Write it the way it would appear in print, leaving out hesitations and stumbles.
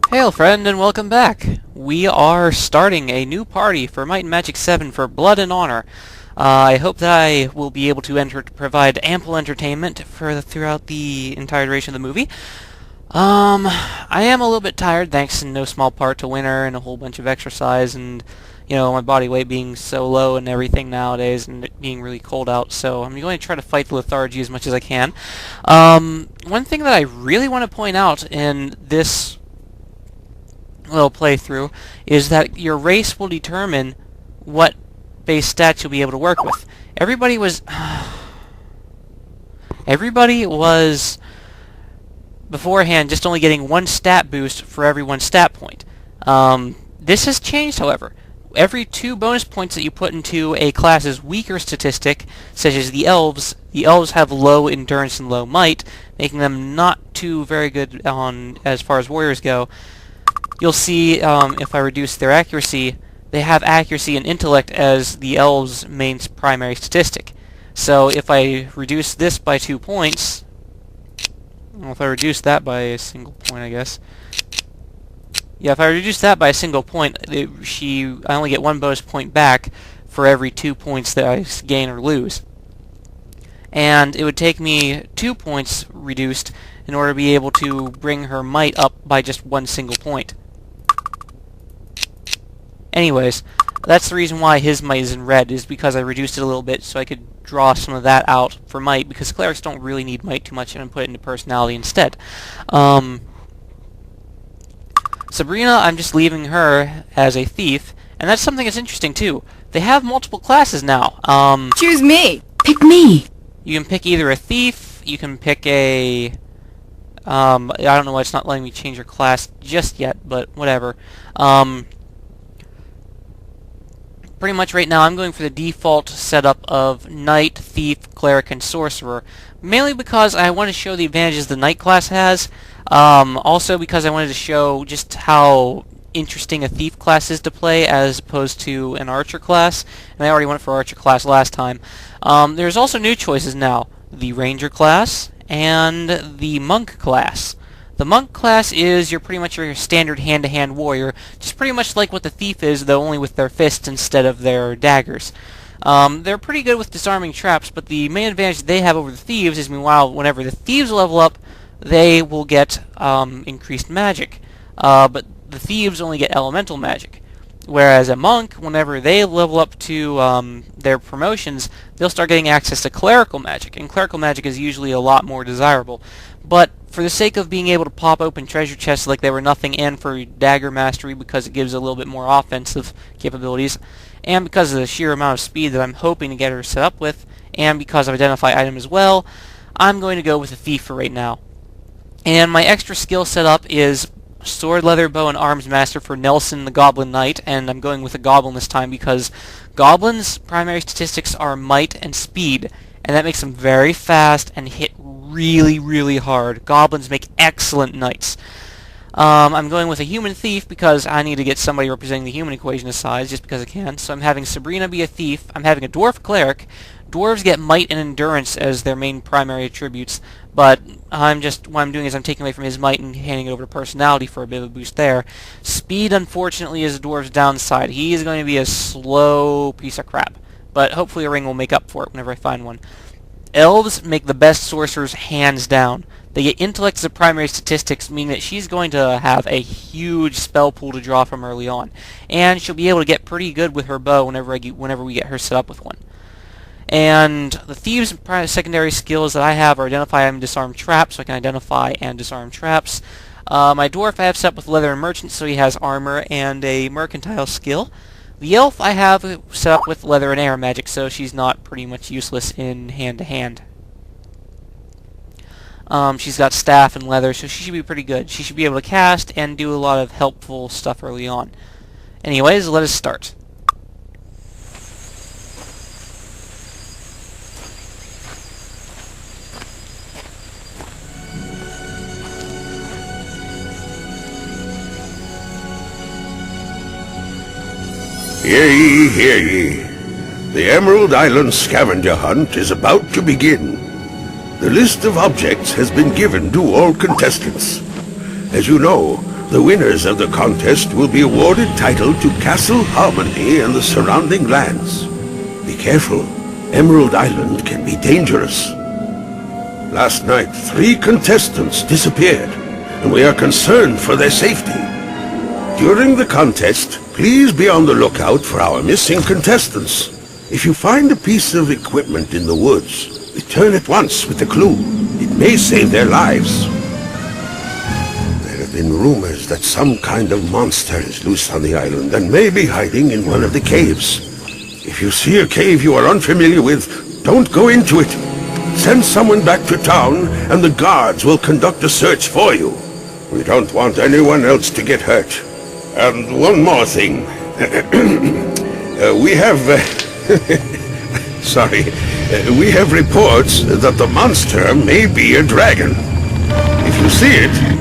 Hail friend and welcome back! We are starting a new party for Might and Magic 7 for Blood and Honor. I hope that I will be able to provide ample entertainment throughout the entire duration of the movie. I am a little bit tired thanks in no small part to winter and a whole bunch of exercise and, you know, my body weight being so low and everything nowadays and it being really cold out, so I'm going to try to fight the lethargy as much as I can. One thing that I really want to point out in this little playthrough is that your race will determine what base stats you'll be able to work with. Everybody was beforehand just only getting one stat boost for every one stat point. This has changed, however. Every 2 bonus points that you put into a class's weaker statistic, such as the elves have low endurance and low might, making them not too very good on as far as warriors go. You'll see if I reduce their accuracy, they have accuracy and intellect as the elves' main primary statistic. So if I reduce this by 2 points, well, if I reduce that by a single point, I guess. Yeah, if I reduce that by a single point, I only get 1 bonus point back for every 2 points that I gain or lose. And it would take me 2 points reduced in order to be able to bring her might up by just 1 single point. Anyways, that's the reason why his might is in red, is because I reduced it a little bit so I could draw some of that out for might, because clerics don't really need might too much and put it into personality instead. Sabrina, I'm just leaving her as a thief, and that's something that's interesting too. They have multiple classes now. Choose me! Pick me! You can pick either a thief, you can pick a... I don't know why it's not letting me change her class just yet, but whatever. Pretty much right now I'm going for the default setup of Knight, Thief, Cleric, and Sorcerer, mainly because I want to show the advantages the Knight class has, also because I wanted to show just how interesting a Thief class is to play as opposed to an Archer class, and I already went for Archer class last time. There's also new choices now, the Ranger class and the Monk class. The Monk class is pretty much your standard hand-to-hand warrior, just pretty much like what the Thief is, though only with their fists instead of their daggers. They're pretty good with disarming traps, but the main advantage they have over the Thieves is, meanwhile, whenever the Thieves level up, they will get increased magic. But the Thieves only get elemental magic. Whereas a Monk, whenever they level up to their promotions, they'll start getting access to clerical magic, and clerical magic is usually a lot more desirable. But for the sake of being able to pop open treasure chests like they were nothing, and for dagger mastery because it gives a little bit more offensive capabilities, and because of the sheer amount of speed that I'm hoping to get her set up with, and because of identify item as well, I'm going to go with a thief for right now. And my extra skill setup is Sword, Leather, Bow, and Arms Master for Nelson the Goblin Knight, and I'm going with a Goblin this time because Goblins' primary statistics are Might and Speed, and that makes them very fast and hit really, really hard. Goblins make excellent knights. I'm going with a Human Thief because I need to get somebody representing the human equation of size, just because I can, so I'm having Sabrina be a Thief. I'm having a Dwarf Cleric. Dwarves get Might and Endurance as their main primary attributes, but what I'm doing is I'm taking away from his Might and handing it over to Personality for a bit of a boost there. Speed, unfortunately, is a Dwarf's downside. He is going to be a slow piece of crap, but hopefully a ring will make up for it whenever I find one. Elves make the best sorcerers hands down. They get intellect as a primary statistics, meaning that she's going to have a huge spell pool to draw from early on, and she'll be able to get pretty good with her bow whenever we get her set up with one. And the Thieves' secondary skills that I have are Identify and Disarm Traps, so I can identify and disarm traps. My Dwarf I have set up with Leather and Merchant, so he has armor and a mercantile skill. The Elf I have set up with Leather and Air Magic, so she's not pretty much useless in hand-to-hand. She's got Staff and Leather, so she should be pretty good. She should be able to cast and do a lot of helpful stuff early on. Anyways, let us start. Hear ye, hear ye. The Emerald Island scavenger hunt is about to begin. The list of objects has been given to all contestants. As you know, the winners of the contest will be awarded title to Castle Harmony and the surrounding lands. Be careful. Emerald Island can be dangerous. Last night, 3 contestants disappeared, and we are concerned for their safety. During the contest, please be on the lookout for our missing contestants. If you find a piece of equipment in the woods, return at once with the clue. It may save their lives. There have been rumors that some kind of monster is loose on the island and may be hiding in one of the caves. If you see a cave you are unfamiliar with, don't go into it. Send someone back to town, and the guards will conduct a search for you. We don't want anyone else to get hurt. And one more thing. We have... Sorry. We have reports that the monster may be a dragon. If you see it,